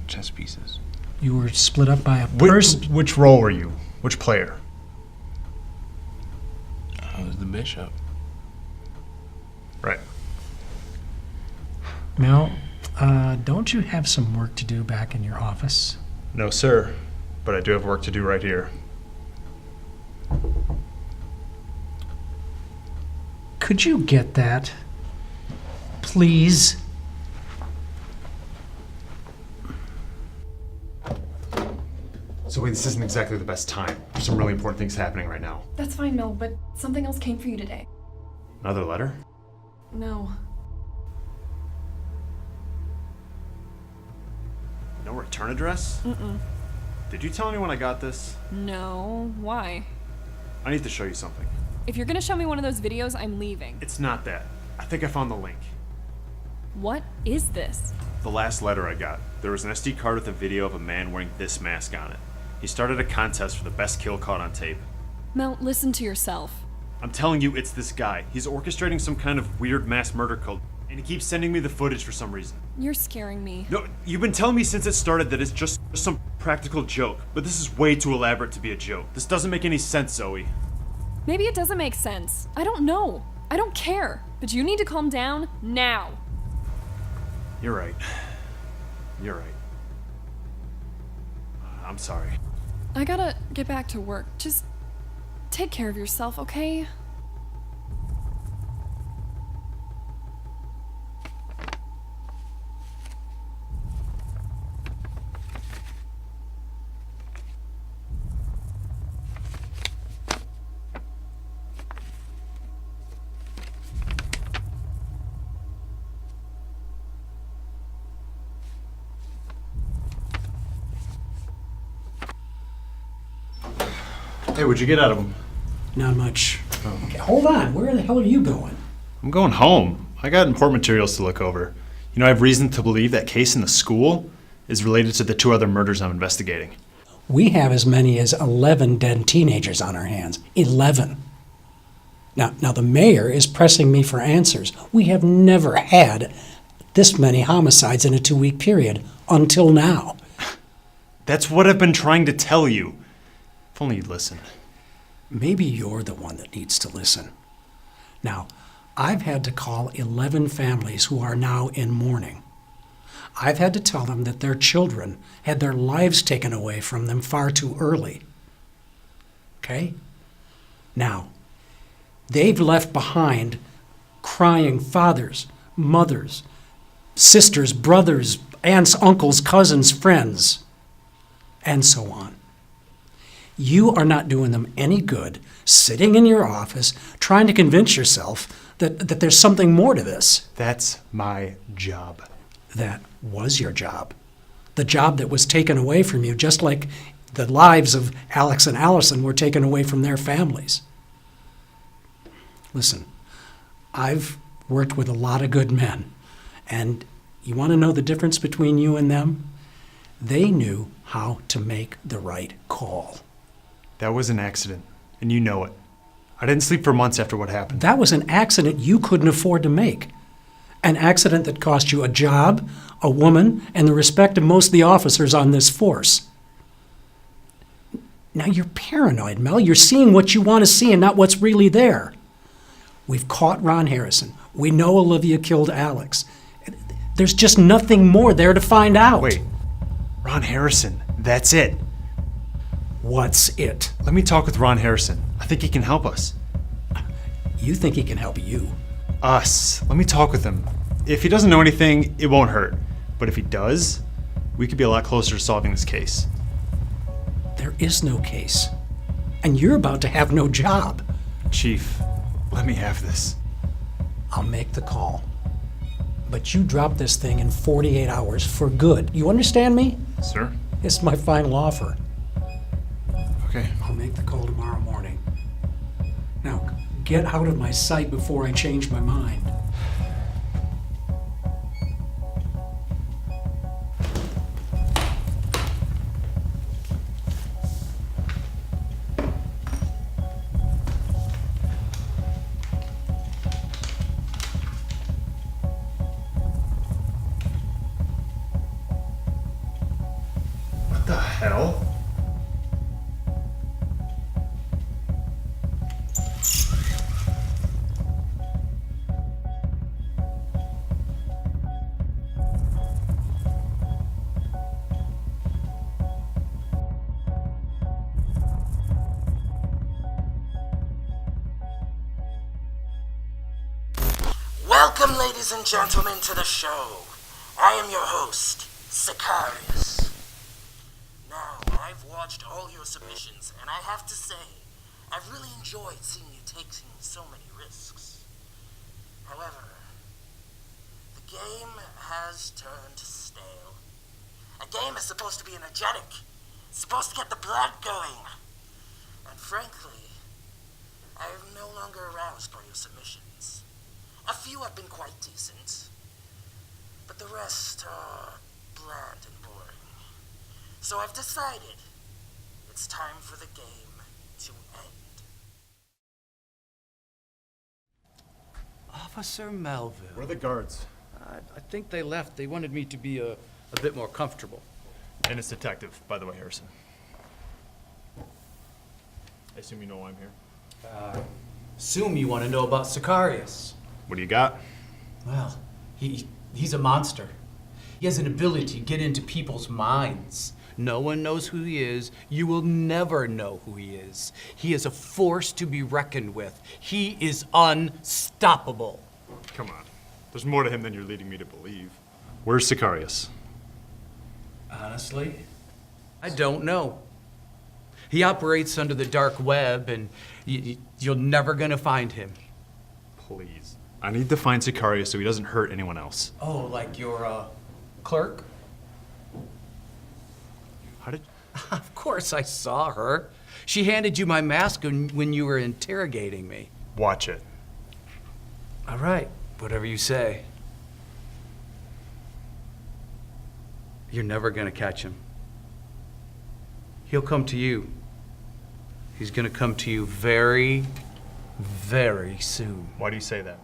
chess pieces. You were split up by a person. Which role were you? Which player? I was the bishop. Right. Mel, don't you have some work to do back in your office? No, sir. But I do have work to do right here. Could you get that? Please? Zoe, this isn't exactly the best time. There's some really important things happening right now. That's fine, Mel, but something else came for you today. Another letter? No. No return address? Mm-mm. Did you tell anyone I got this? No. Why? I need to show you something. If you're gonna show me one of those videos, I'm leaving. It's not that. I think I found the link. What is this? The last letter I got. There was an SD card with a video of a man wearing this mask on it. He started a contest for the best kill caught on tape. Mel, listen to yourself. I'm telling you, it's this guy. He's orchestrating some kind of weird mass murder cult, and he keeps sending me the footage for some reason. You're scaring me. No, you've been telling me since it started that it's just some practical joke, but this is way too elaborate to be a joke. This doesn't make any sense, Zoe. Maybe it doesn't make sense. I don't know. I don't care. But you need to calm down now. You're right. I'm sorry. I gotta get back to work. Just take care of yourself, okay? Hey, what'd you get out of him? Not much. Okay, hold on. Where the hell are you going? I'm going home. I got important materials to look over. You know, I have reason to believe that case in the school is related to the 2 other murders I'm investigating. We have as many as 11 dead teenagers on our hands. 11. Now the mayor is pressing me for answers. We have never had this many homicides in a 2-week period until now. That's what I've been trying to tell you. If only you'd listen. Maybe you're the one that needs to listen. Now, I've had to call 11 families who are now in mourning. I've had to tell them that their children had their lives taken away from them far too early. Okay? Now, they've left behind crying fathers, mothers, sisters, brothers, aunts, uncles, cousins, friends, and so on. You are not doing them any good sitting in your office trying to convince yourself that there's something more to this. That's my job. That was your job. The job that was taken away from you, just like the lives of Alex and Allison were taken away from their families. Listen, I've worked with a lot of good men, and you want to know the difference between you and them? They knew how to make the right call. That was an accident, and you know it. I didn't sleep for months after what happened. That was an accident you couldn't afford to make. An accident that cost you a job, a woman, and the respect of most of the officers on this force. Now you're paranoid, Mel. You're seeing what you want to see and not what's really there. We've caught Ron Harrison. We know Olivia killed Alex. There's just nothing more there to find out. Wait, Ron Harrison, that's it. What's it? Let me talk with Ron Harrison. I think he can help us. You think he can help you? Us. Let me talk with him. If he doesn't know anything, it won't hurt. But if he does, we could be a lot closer to solving this case. There is no case. And you're about to have no job. Chief, let me have this. I'll make the call. But you drop this thing in 48 hours for good. You understand me? Sir? It's my final offer. Okay. I'll make the call tomorrow morning. Now, get out of my sight before I change my mind. What the hell? Welcome, ladies and gentlemen, to the show. I am your host, Sicarius. Now, I've watched all your submissions, and I have to say, I've really enjoyed seeing you taking so many risks. However, the game has turned stale. A game is supposed to be energetic, it's supposed to get the blood going. And frankly, I am no longer aroused by your submissions. A few have been quite decent, but the rest are bland and boring. So I've decided it's time for the game to end. Officer Melville. Where are the guards? I think they left. They wanted me to be a bit more comfortable. And it's detective, by the way, Harrison. I assume you know why I'm here. Assume you want to know about Sicarius. What do you got? Well, he's a monster. He has an ability to get into people's minds. No one knows who he is. You will never know who he is. He is a force to be reckoned with. He is unstoppable. Come on. There's more to him than you're leading me to believe. Where's Sicarius? Honestly, I don't know. He operates under the dark web, and you're never gonna find him. Please. I need to find Sicarius so he doesn't hurt anyone else. Oh, like your clerk? How did... Of course I saw her. She handed you my mask when you were interrogating me. Watch it. All right, whatever you say. You're never gonna catch him. He'll come to you. He's gonna come to you very, very soon. Why do you say that?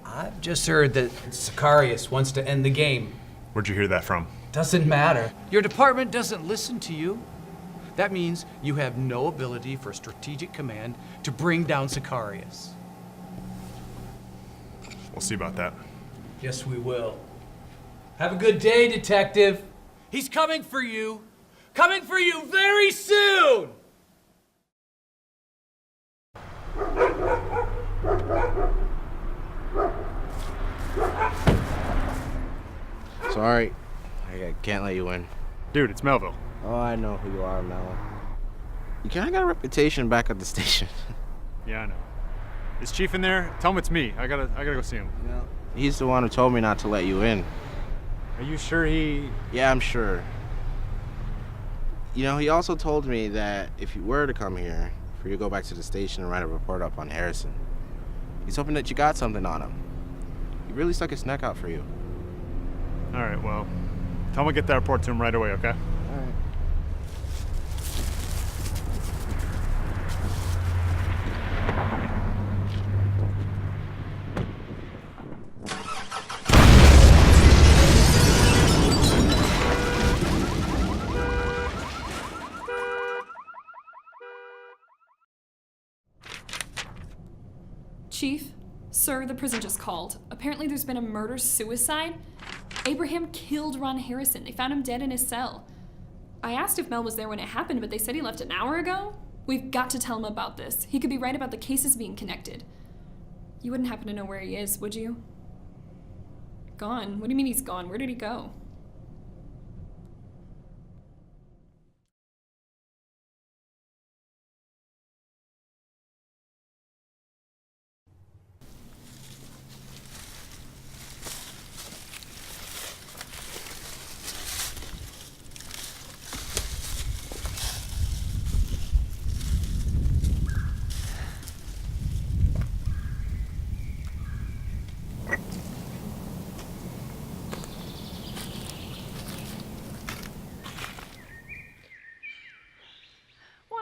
I've just heard that Sicarius wants to end the game. Where'd you hear that from? Doesn't matter. Your department doesn't listen to you. That means you have no ability for strategic command to bring down Sicarius. We'll see about that. Yes, we will. Have a good day, Detective. He's coming for you. Coming for you very soon! Sorry, I can't let you in. Dude, it's Melville. Oh, I know who you are, Mel. You kind of got a reputation back at the station. Yeah, I know. Is Chief in there? Tell him it's me. I gotta go see him. No. He's the one who told me not to let you in. Are you sure he... Yeah, I'm sure. You know, he also told me that if you were to come here, for you to go back to the station and write a report up on Harrison. He's hoping that you got something on him. He really stuck his neck out for you. All right, well, tell him to get that report to him right away, okay? All right. Chief, sir, the prison just called. Apparently there's been a murder-suicide. Abraham killed Ron Harrison. They found him dead in his cell. I asked if Mel was there when it happened, but they said he left an hour ago. We've got to tell him about this. He could be right about the cases being connected. You wouldn't happen to know where he is, would you? Gone? What do you mean he's gone? Where did he go?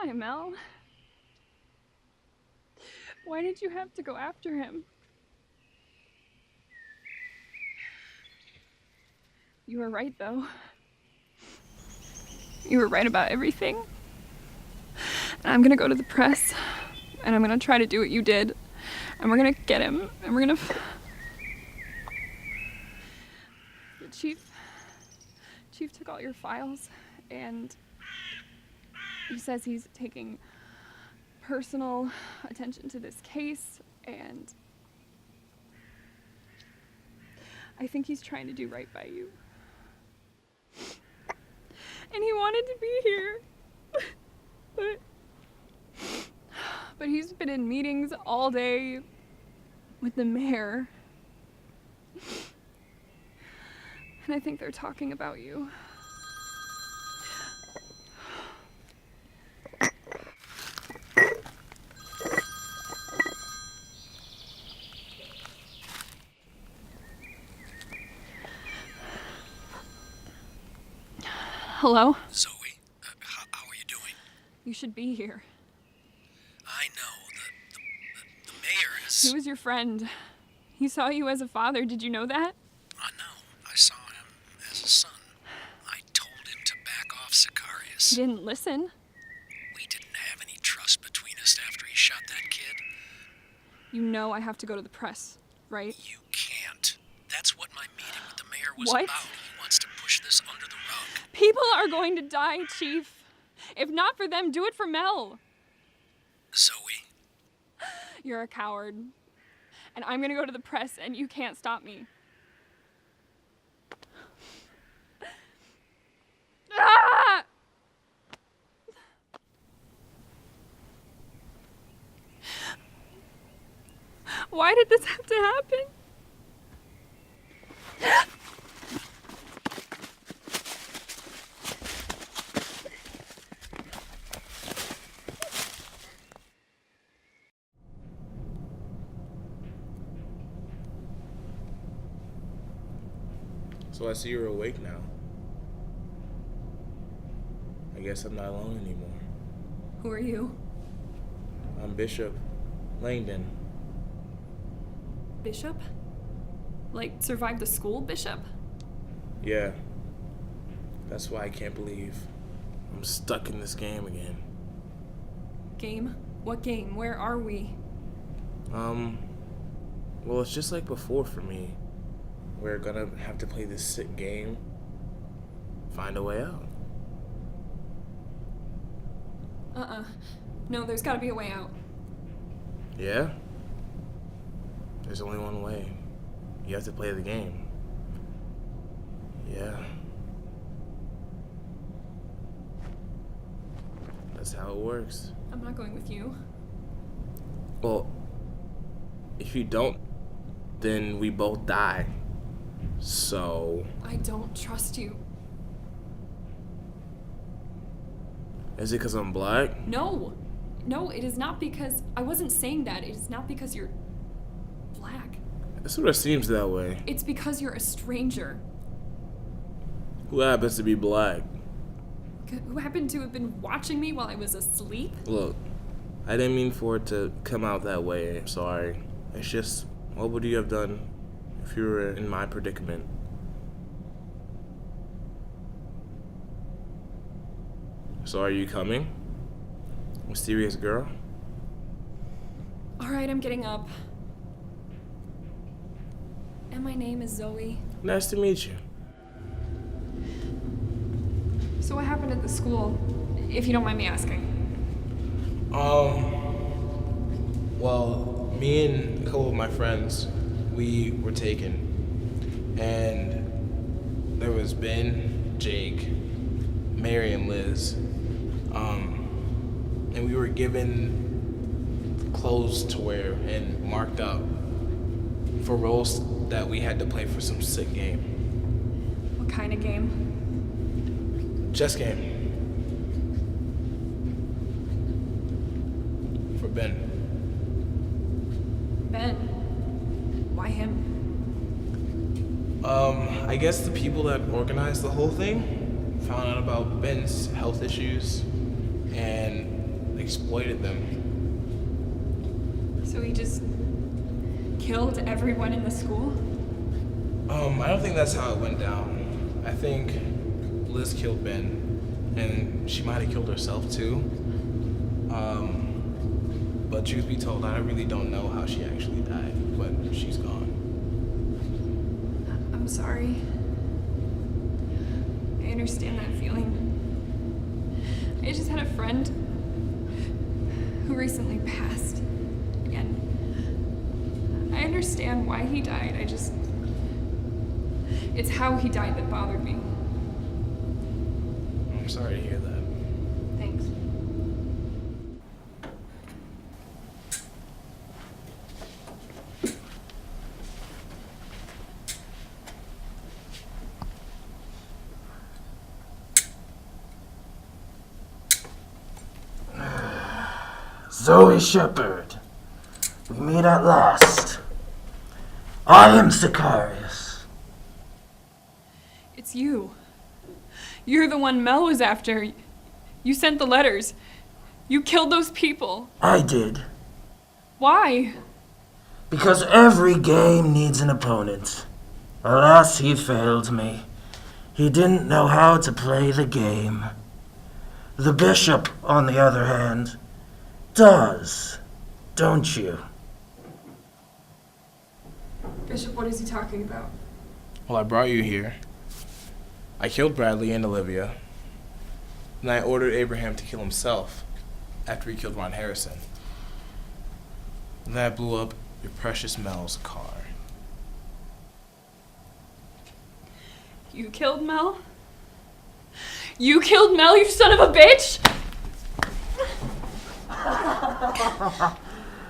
Why, Mel? Why did you have to go after him? You were right, though. You were right about everything. And I'm gonna go to the press, and I'm gonna try to do what you did, and we're gonna get him, and we're gonna... The Chief took all your files, and he says he's taking personal attention to this case, and I think he's trying to do right by you. And he wanted to be here, but he's been in meetings all day with the mayor. And I think they're talking about you. Hello? Zoe, how are you doing? You should be here. I know. The mayor is... He was your friend. He saw you as a father. Did you know that? I know. I saw him as a son. I told him to back off Sicarius. He didn't listen. We didn't have any trust between us after he shot that kid. You know I have to go to the press, right? You can't. That's what my meeting with the mayor was What? about. He wants to push this under the rug. People are going to die, Chief. If not for them, do it for Mel. Zoe. You're a coward. And I'm gonna go to the press, and you can't stop me. Ah! Why did this have to happen? So I see you're awake now. I guess I'm not alone anymore. Who are you? I'm Bishop Langdon. Bishop? Like, survived the school bishop? Yeah. That's why I can't believe I'm stuck in this game again. Game? What game? Where are we? Well, it's just like before for me. We're gonna have to play this sick game. Find a way out. No, there's gotta be a way out. Yeah? There's only one way. You have to play the game. Yeah. That's how it works. I'm not going with you. Well, if you don't, then we both die. So... I don't trust you. Is it because I'm black? No! No, it is not because... I wasn't saying that. It is not because you're... black. It sort of seems that way. It's because you're a stranger. Who happens to be black? Who happened to have been watching me while I was asleep? Look, I didn't mean for it to come out that way. I'm sorry. It's just, what would you have done if you were in my predicament? So are you coming? Mysterious girl? Alright, I'm getting up. And my name is Zoe. Nice to meet you. So what happened at the school, if you don't mind me asking? Well, me and a couple of my friends, we were taken. And there was Ben, Jake, Mary, and Liz. And we were given clothes to wear and marked up for roles that we had to play for some sick game. What kind of game? Chess game. For Ben. Ben? Why him? I guess the people that organized the whole thing found out about Ben's health issues and exploited them. So he just killed everyone in the school? I don't think that's how it went down. I think Liz killed Ben, and she might have killed herself too. But truth be told, I really don't know how she actually died, but she's gone. I'm sorry. I understand that feeling. I just had a friend who recently passed. And I understand why he died. It's how he died that bothered me. I'm sorry to hear that. Thanks. Zoe Shepherd, we meet at last. I am Sicarius. It's you. You're the one Mel was after. You sent the letters. You killed those people. I did. Why? Because every game needs an opponent. Alas, he failed me. He didn't know how to play the game. The bishop, on the other hand, does, don't you? Bishop, what is he talking about? Well, I brought you here. I killed Bradley and Olivia. And I ordered Abraham to kill himself after he killed Ron Harrison. And then I blew up your precious Mel's car. You killed Mel? You killed Mel, you son of a bitch!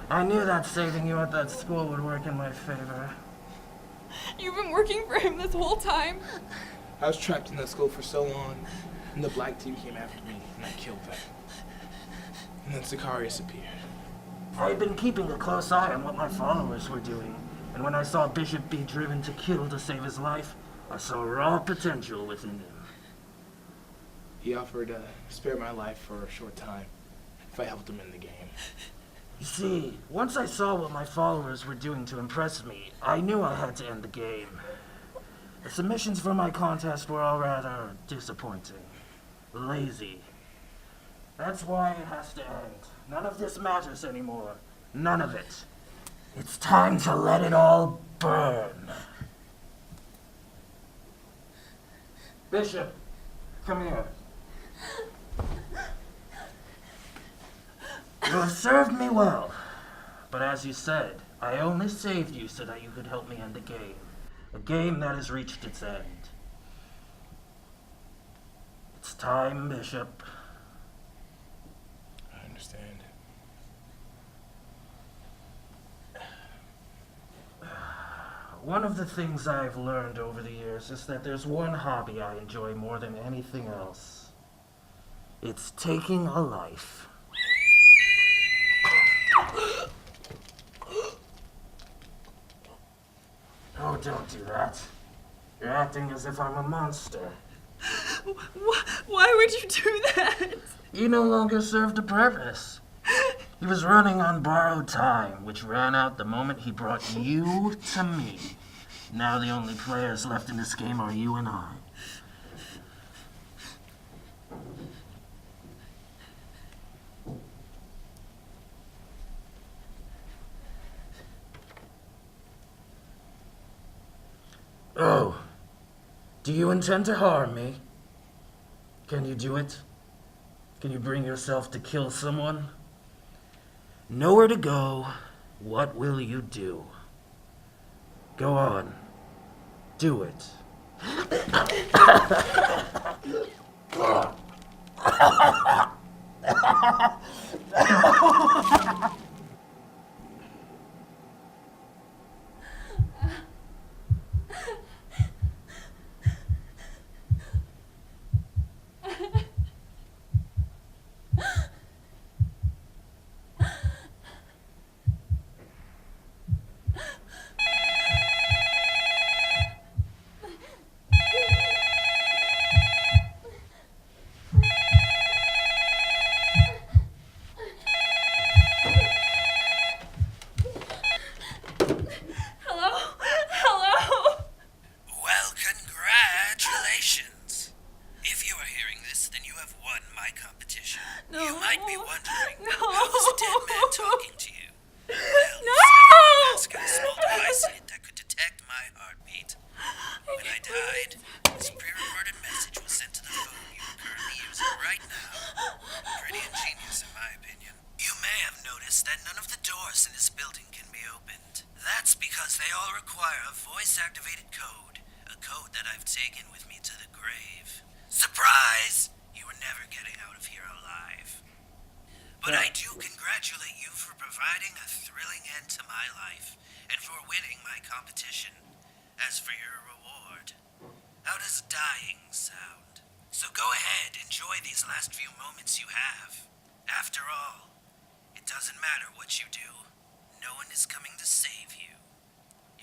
I knew that saving you at that school would work in my favor. You've been working for him this whole time. I was trapped in that school for so long, and the black team came after me, and I killed them. And then Sicarius appeared. I'd been keeping a close eye on what my followers were doing, and when I saw Bishop be driven to kill to save his life, I saw raw potential within him. He offered to spare my life for a short time if I helped him in the game. You see, once I saw what my followers were doing to impress me, I knew I had to end the game. The submissions for my contest were all rather disappointing. Lazy. That's why it has to end. None of this matters anymore. None of it. It's time to let it all burn. Bishop, come here. You have served me well, but as you said, I only saved you so that you could help me end the game. A game that has reached its end. It's time, Bishop. I understand. One of the things I've learned over the years is that there's one hobby I enjoy more than anything else. It's taking a life. Oh, don't do that. You're acting as if I'm a monster. Why would you do that? You no longer served a purpose. He was running on borrowed time, which ran out the moment he brought you to me. Now the only players left in this game are you and I. Oh, do you intend to harm me? Can you do it? Can you bring yourself to kill someone? Nowhere to go. What will you do? Go on. Do it.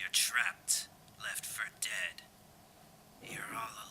You're trapped, left for dead. You're all alone.